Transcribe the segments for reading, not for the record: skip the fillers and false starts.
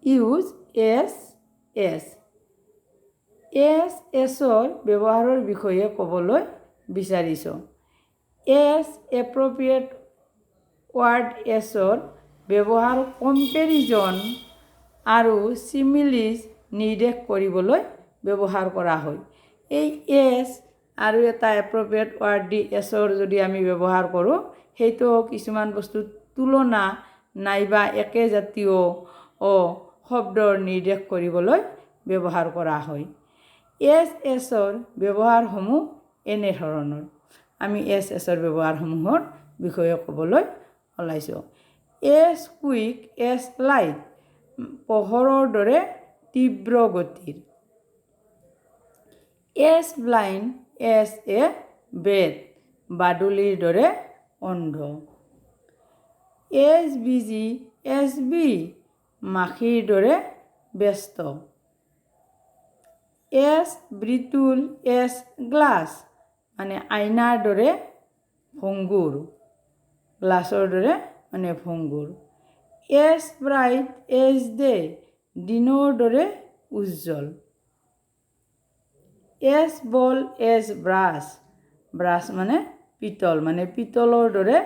Use S S. S এছৰ ব্যৱহাৰৰ বিষয়ে ক'বলৈ বিচাৰিছোঁ। এছ এপ্ৰপ্ৰিয়েট ৱাৰ্ড এছৰ ব্যৱহাৰ কম্পেৰিজন আৰু চিমিলিজ নিৰ্দেশ কৰিবলৈ ব্যৱহাৰ কৰা হয়। এই এছ আৰু এটা এপ্ৰপ্ৰিয়েট ৱাৰ্ড দি এছৰ যদি আমি ব্যৱহাৰ কৰোঁ, সেইটো কিছুমান বস্তুত তুলনা নাইবা একে জাতীয় শব্দৰ নিৰ্দেশ কৰিবলৈ ব্যৱহাৰ কৰা হয়। এছ এছৰ ব্যৱহাৰসমূহ এনেধৰণৰ। আমি এছ এছৰ ব্যৱহাৰসমূহৰ বিষয়ে ক'বলৈ ওলাইছোঁ। এছ কুইক, এছ লাইট, পোহৰৰ দৰে তীব্ৰ গতিৰ। এছ ব্লাইণ্ড, এছ এ বেড, বাদুলিৰ দৰে অন্ধ। এছ বিজি, এছ বি, মাখিৰ দৰে ব্যস্ত। এছ ব্ৰিটুল, এছ গ্লাছ, মানে আইনাৰ দৰে ভংগুৰ, গ্লাছৰ দৰে মানে ভংগুৰ। এছ ব্ৰাইট, এছ ডে, দিনৰ দৰে উজ্জ্বল। এছ বল, এছ ব্ৰাছ, ব্ৰাছ মানে পিতল, মানে পিতলৰ দৰে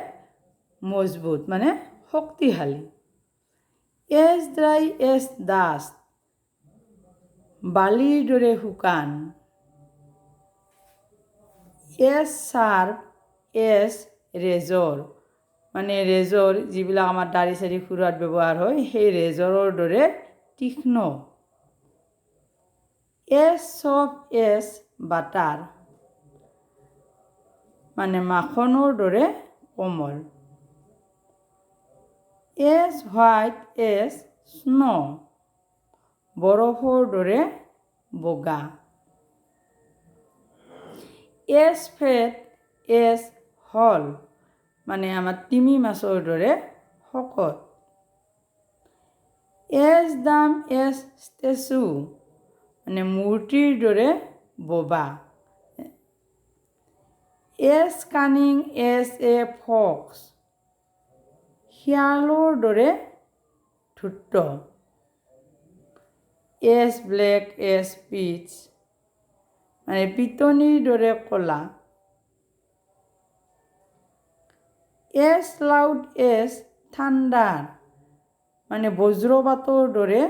মজবুত, মানে শক্তিশালী। এছ ড্ৰাই, এছ ডাষ্ট, বালিৰ দৰে শুকান। এছ শ্বাৰ্প, এছ ৰেজৰ, মানে ৰেজৰ যিবিলাক আমাৰ দাড়ি চাৰি খুৰোৱাত ব্যৱহাৰ হয়, সেই ৰেজৰৰ দৰে তীক্ষ্ণ। এছ চফ্ট, এছ বাটাৰ, মানে মাখনৰ দৰে কোমল। এছ হোৱাইট, এছ স্ন', বৰফৰ দৰে বগা। এছ ফেট, এছ হল, মানে আমাৰ তিমি মাছৰ দৰে শকত। এছ দাম, এছ ষ্টেচু, মানে মূৰ্তিৰ দৰে বোবা। As cunning, as a fox, শিয়ালৰ দৰে ধূৰ্ত। এছ ব্লেক, এছ পিচ, মানে পিতনিৰ দৰে ক'লা। এছ লাউড, এছ থাণ্ডাৰ, মানে বজ্ৰপাতৰ দৰে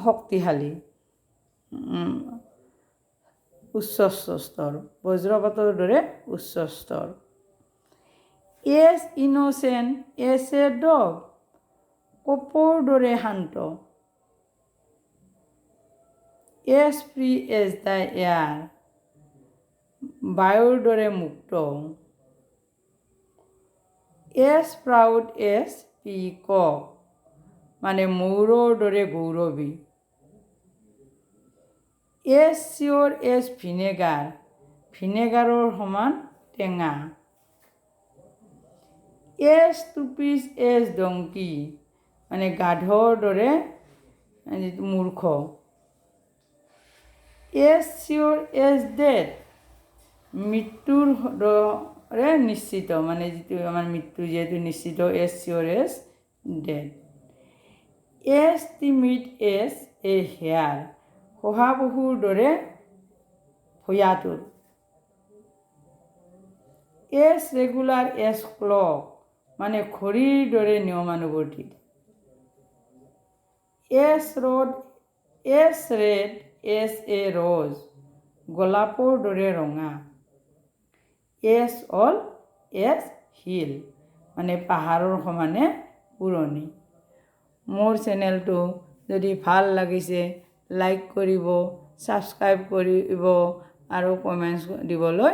শক্তিশালী, উচ্চ স্তৰ, বজ্ৰপাতৰ দৰে উচ্চ স্তৰ। As innocent, as a dove, কপৰ দৰে শান্ত। As free, as the air, বায়ুৰ দৰে মুক্ত। এছ প্ৰাউড, এছ পিকক, মানে ময়ূৰৰ দৰে Gauravi. S sure, S vinegar, ভিনেগাৰৰ সমান টেঙা। এছ টুপিছ, এছ ডংকি, মানে গাধৰ দৰে যিটো মূৰ্খ। এছ চিয়ৰ, এছ ডেড, মৃত্যুৰ দৰে নিশ্চিত, মানে যিটো আমাৰ মৃত্যু যিহেতু নিশ্চিত, as sure, as death. As timid, as a hare, শহাপহুৰ দৰে ভয়াতুৰ। এছ ৰেগুলাৰ, এছ ক্লক, মানে ঘড়ীৰ দৰে নিয়মানুৱৰ্তিত। As red, as a rose, গোলাপৰ দৰে ৰঙা। এছ অল, এছ হিল, মানে পাহাৰৰ সমানে পুৰণি। মোৰ চেনেলটো যদি ভাল লাগিছে লাইক কৰিব, ছাবস্ক্ৰাইব কৰিব আৰু কমেণ্টছ দিবলৈ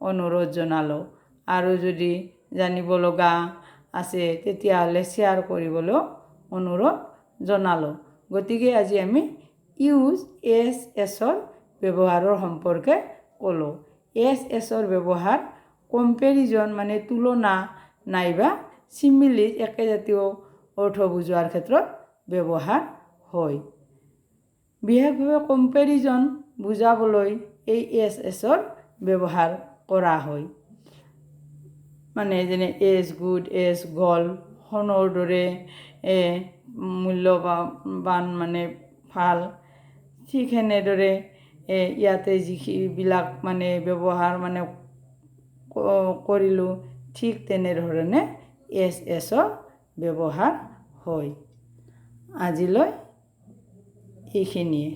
অনুৰোধ জনালোঁ। আৰু যদি জানিব লগা আছে তেতিয়াহ'লে শ্বেয়াৰ কৰিবলৈ অনুৰোধ জনালোঁ। গতিকে আজি আমি ইউজ এছ এছৰ ব্যৱহাৰৰ সম্পৰ্কে ক'লোঁ। এছ এছৰ ব্যৱহাৰ কম্পেৰিজন, মানে তুলনা নাইবা চিমিলিজ, একেজাতীয় অৰ্থ বুজোৱাৰ ক্ষেত্ৰত ব্যৱহাৰ হয়। বিশেষভাৱে কম্পেৰিজন বুজাবলৈ এই এছ এছৰ ব্যৱহাৰ কৰা হয়। মানে যেনে এছ গুড, এছ গল, সোণৰ দৰে মূল্যৱান মানে ভাল। ঠিক সেনেদৰে ইয়াতে যিবিলাক মানে ব্যৱহাৰ মানে কৰিলোঁ, ঠিক তেনেধৰণে এছৰ ব্যৱহাৰ হয়। আজিলৈ এইখিনিয়ে।